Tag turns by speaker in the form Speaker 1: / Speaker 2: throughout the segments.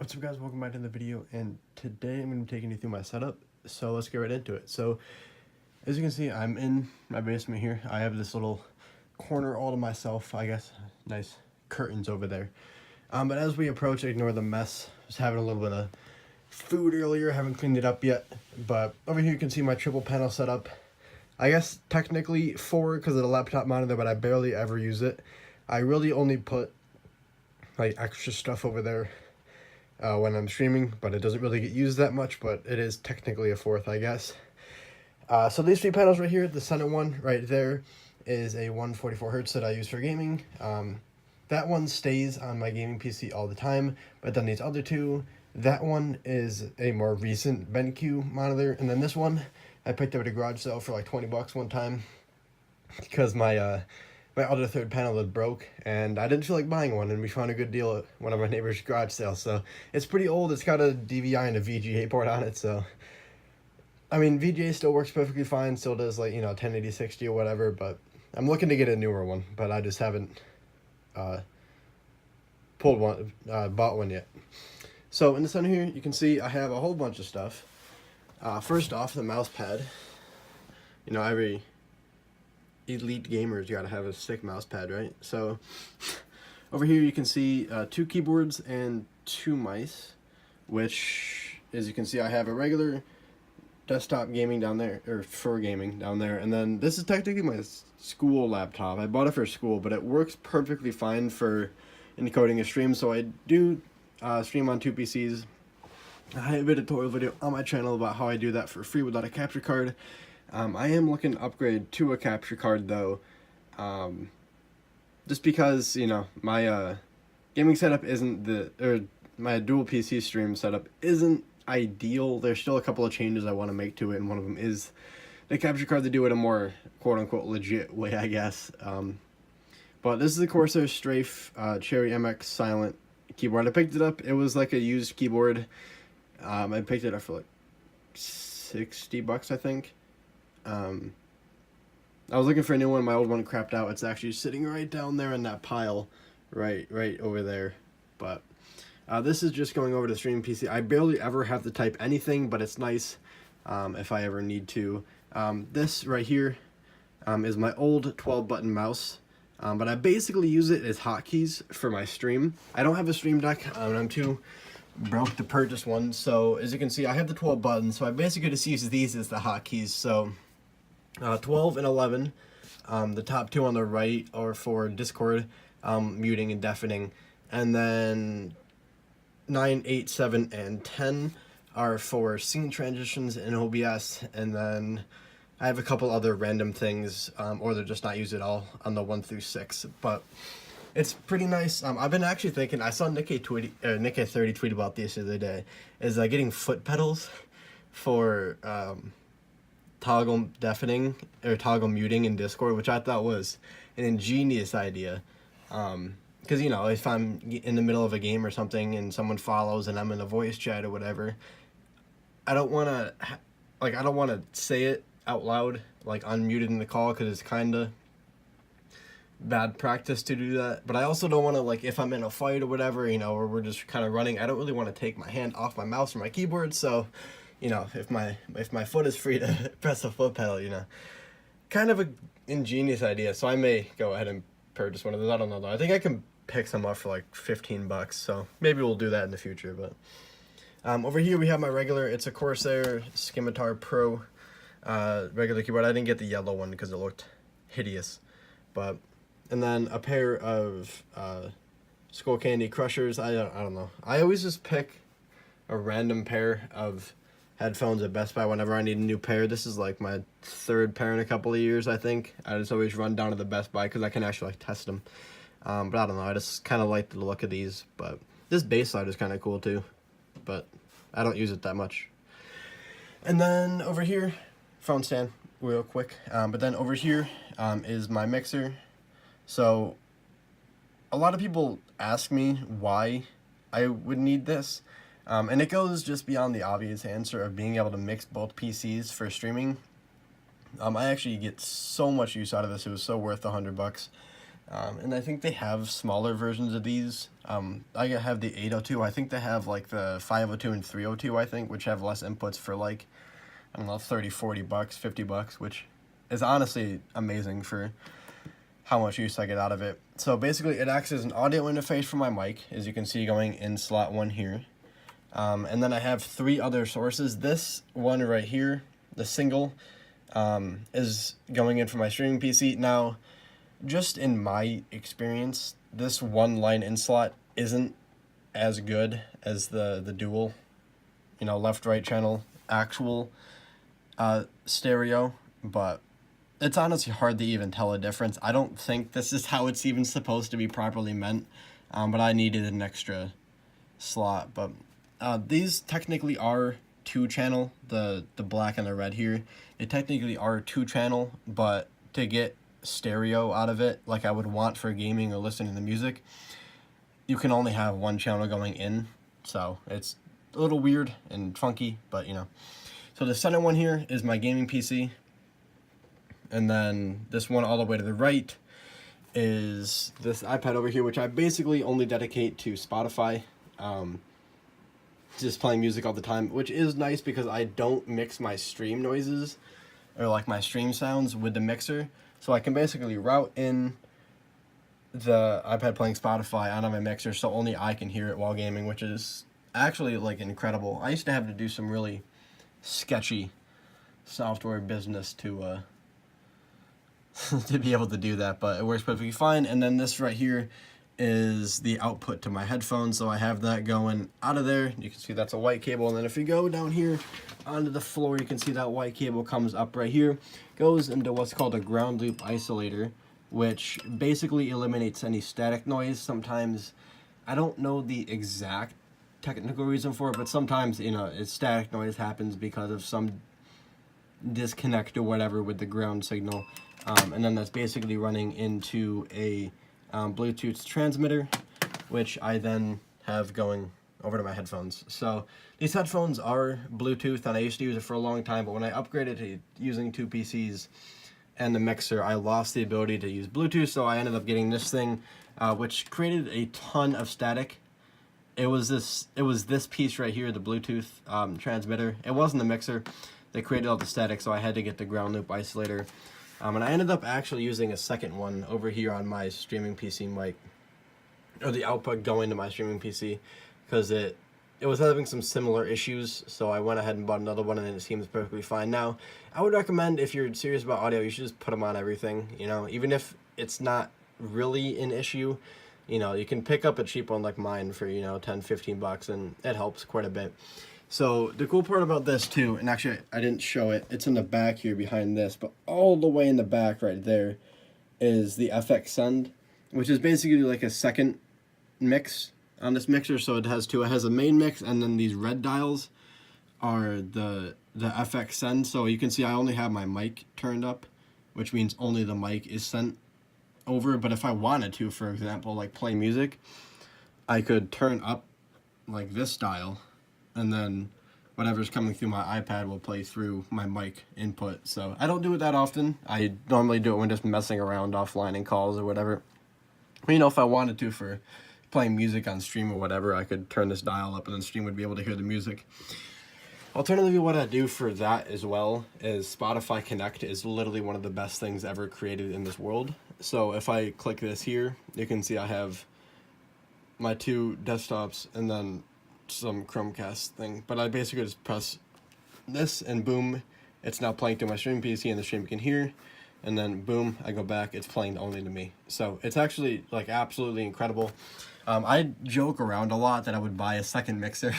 Speaker 1: What's up guys, welcome back to the video, and today I'm going to be taking you through my setup, so let's get right into it. So, as you can see, I'm in my basement here. I have this little corner all to myself, I guess, nice curtains over there. But as we approach, ignore the mess. I was having a little bit of food earlier, haven't cleaned it up yet, but over here you can see my triple panel setup. I guess technically 4 because of the laptop monitor, but I barely ever use it. I really only put like extra stuff over there when I'm streaming, but it doesn't really get used that much, but it is technically a 4th, I guess. So these 3 panels right here, the center one right there is a 144 hertz that I use for gaming. That one stays on my gaming PC all the time, but then these other 2, that one is a more recent BenQ monitor, and then this one I picked up at a garage sale for like 20 bucks one time because my other third panel had broke, and I didn't feel like buying one, and we found a good deal at one of our neighbor's garage sales. So it's pretty old. It's got a DVI and a VGA port on it, so I mean VGA still works perfectly fine, still does, like, 1080 60 or whatever, but I'm looking to get a newer one, but I just haven't bought one yet. So in the center here you can see I have a whole bunch of stuff. First off, the mouse pad. Every elite gamers gotta have a sick mouse pad, right? So over here you can see 2 keyboards and 2 mice, which, as you can see, I have a regular desktop gaming down there, or for gaming down there, and then this is technically my school laptop. I bought it for school, but it works perfectly fine for encoding a stream, so I do stream on 2 PCs. I have a tutorial video on my channel about how I do that for free without a capture card. I am looking to upgrade to a capture card though, just because, my gaming setup isn't my dual PC stream setup isn't ideal. There's still a couple of changes I want to make to it, and one of them is the capture card to do it a more quote-unquote legit way, I guess. But this is the Corsair Strafe Cherry MX Silent keyboard. I picked it up. It was like a used keyboard. I picked it up for like 60 bucks, I think. I was looking for a new one. My old one crapped out. It's actually sitting right down there in that pile, right over there. But this is just going over to the streaming PC. I barely ever have to type anything, but it's nice if I ever need to. This right here is my old 12-button mouse, but I basically use it as hotkeys for my stream. I don't have a stream deck, and I'm too broke to purchase one. So as you can see, I have the 12 buttons, so I basically just use these as the hotkeys. So 12 and 11, the top 2 on the right are for Discord, muting and deafening, and then 9, 8, 7, and 10 are for scene transitions in OBS, and then I have a couple other random things, or they're just not used at all on the 1 through 6, but it's pretty nice. I've been actually thinking, I saw Nick30 tweet about this the other day, is getting foot pedals for toggle deafening or toggle muting in Discord, which I thought was an ingenious idea. Because, if I'm in the middle of a game or something and someone follows and I'm in a voice chat or whatever, I don't want to say it out loud, like unmuted in the call, because it's kind of bad practice to do that. But I also don't want to, like, if I'm in a fight or whatever, or we're just kind of running, I don't really want to take my hand off my mouse or my keyboard. So, if my foot is free to press a foot pedal, kind of an ingenious idea. So I may go ahead and purchase one of those. I don't know though. I think I can pick some up for like 15 bucks. So maybe we'll do that in the future. But over here we have my regular. It's a Corsair Scimitar Pro regular keyboard. I didn't get the yellow one because it looked hideous. And then a pair of Skull Candy Crushers. I don't know. I always just pick a random pair of headphones at Best Buy whenever I need a new pair. This is like my 3rd pair in a couple of years, I think. I just always run down to the Best Buy because I can actually test them. But I don't know, I just kind of like the look of these. But this bass slide is kind of cool too, but I don't use it that much. And then over here, phone stand, real quick. But then over here is my mixer. So a lot of people ask me why I would need this. And it goes just beyond the obvious answer of being able to mix both PCs for streaming. I actually get so much use out of this. It was so worth the $100. And I think they have smaller versions of these. I have the 802. I think they have like the 502 and 302, I think, which have less inputs for like, I don't know, 30, 40 bucks, 50 bucks, which is honestly amazing for how much use I get out of it. So basically it acts as an audio interface for my mic, as you can see going in slot 1 here. And then I have 3 other sources. This one right here, the single, is going in for my streaming PC. Now, just in my experience, this one line in slot isn't as good as the dual, left-right channel actual stereo, but it's honestly hard to even tell a difference. I don't think this is how it's even supposed to be properly meant, but I needed an extra slot. But these technically are 2-channel, the black and the red here. They technically are 2-channel, but to get stereo out of it, like I would want for gaming or listening to music, you can only have 1 channel going in. So it's a little weird and funky, but So the center one here is my gaming PC. And then this one all the way to the right is this iPad over here, which I basically only dedicate to Spotify. Just playing music all the time, which is nice because I don't mix my stream noises or like my stream sounds with the mixer. So I can basically route in the iPad playing Spotify onto my mixer so only I can hear it while gaming, which is actually like incredible. I used to have to do some really sketchy software business to to be able to do that, but it works perfectly fine. And then this right here is the output to my headphones, so I have that going out of there. You can see that's a white cable, and then if you go down here onto the floor, you can see that white cable comes up right here, goes into what's called a ground loop isolator, which basically eliminates any static noise. Sometimes, I don't know the exact technical reason for it, but sometimes it's static noise happens because of some disconnect or whatever with the ground signal, and then that's basically running into a Bluetooth transmitter, which I then have going over to my headphones. So these headphones are Bluetooth, and I used to use it for a long time, but when I upgraded to using 2 PCs and the mixer, I lost the ability to use Bluetooth, so I ended up getting this thing, which created a ton of static. It was this piece right here, the Bluetooth transmitter. It wasn't the mixer. They created all the static, so I had to get the ground loop isolator. And I ended up actually using a second one over here on my streaming PC mic, or the output going to my streaming PC, because it was having some similar issues, so I went ahead and bought another one, and it seems perfectly fine. Now, I would recommend, if you're serious about audio, you should just put them on everything, even if it's not really an issue. You can pick up a cheap one like mine for, 10, 15 bucks, and it helps quite a bit. So the cool part about this too, and actually I didn't show it, it's in the back here behind this, but all the way in the back right there is the FX Send, which is basically like a second mix on this mixer. So it has 2. It has a main mix, and then these red dials are the FX Send. So you can see I only have my mic turned up, which means only the mic is sent over. But if I wanted to, for example, like play music, I could turn up like this dial, and then whatever's coming through my iPad will play through my mic input. So I don't do it that often. I normally do it when just messing around offline in calls or whatever. But, if I wanted to for playing music on stream or whatever, I could turn this dial up and then stream would be able to hear the music. Alternatively, what I do for that as well is Spotify Connect is literally one of the best things ever created in this world. So if I click this here, you can see I have my 2 desktops and then some Chromecast thing, but I basically just press this and boom, it's now playing to my stream PC and the stream can hear, and then boom, I go back, it's playing only to me. So it's actually like absolutely incredible. I joke around a lot that I would buy a second mixer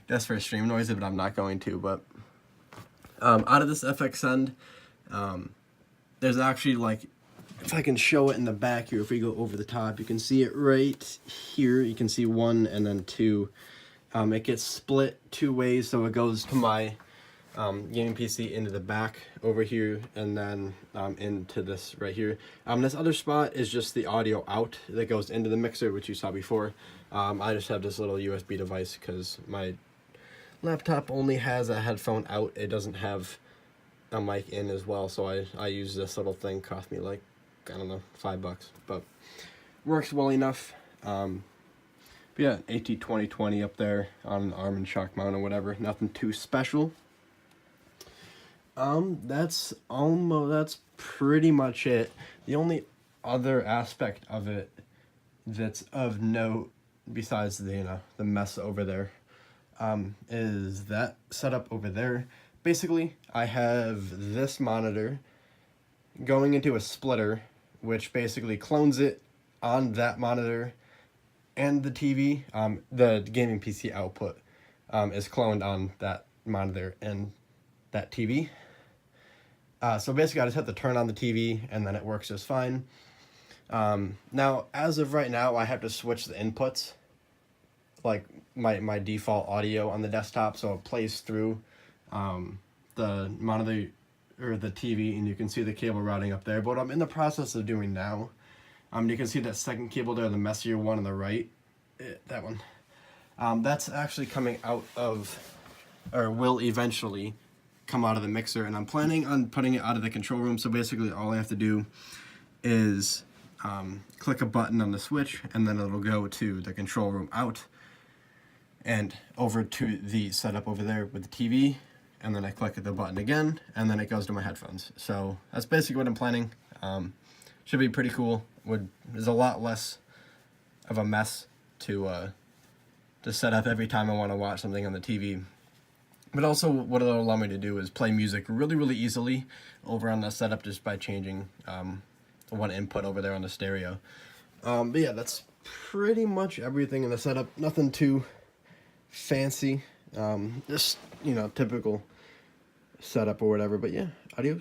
Speaker 1: just for stream noises, but I'm not going to. But out of this FX Send, there's actually like, if I can show it in the back here, if we go over the top, you can see it right here. You can see 1 and then 2. It gets split 2 ways, so it goes to my gaming PC into the back over here, and then into this right here. This other spot is just the audio out that goes into the mixer, which you saw before. I just have this little USB device because my laptop only has a headphone out. It doesn't have a mic in as well, so I use this little thing. Cost me like I don't know, $5, but works well enough. But yeah, AT2020 up there on an arm and shock mount or whatever. Nothing too special. That's pretty much it. The only other aspect of it that's of note, besides the the mess over there, is that setup over there. Basically, I have this monitor going into a splitter, which basically clones it on that monitor, and the TV, the gaming PC output, is cloned on that monitor and that TV. So basically, I just have to turn on the TV, and then it works just fine. Now, as of right now, I have to switch the inputs, like my default audio on the desktop, so it plays through the monitor or the TV, and you can see the cable routing up there. But what I'm in the process of doing now, you can see that second cable there, the messier one on the right, that one. That's actually coming out of, or will eventually come out of the mixer, and I'm planning on putting it out of the control room. So basically all I have to do is click a button on the switch, and then it'll go to the control room out and over to the setup over there with the TV, and then I click the button again, and then it goes to my headphones. So that's basically what I'm planning. Should be pretty cool. There's a lot less of a mess to set up every time I want to watch something on the TV. But also, what it'll allow me to do is play music really, really easily over on the setup just by changing one input over there on the stereo. But yeah, that's pretty much everything in the setup. Nothing too fancy. Just, typical setup or whatever. But yeah, adios.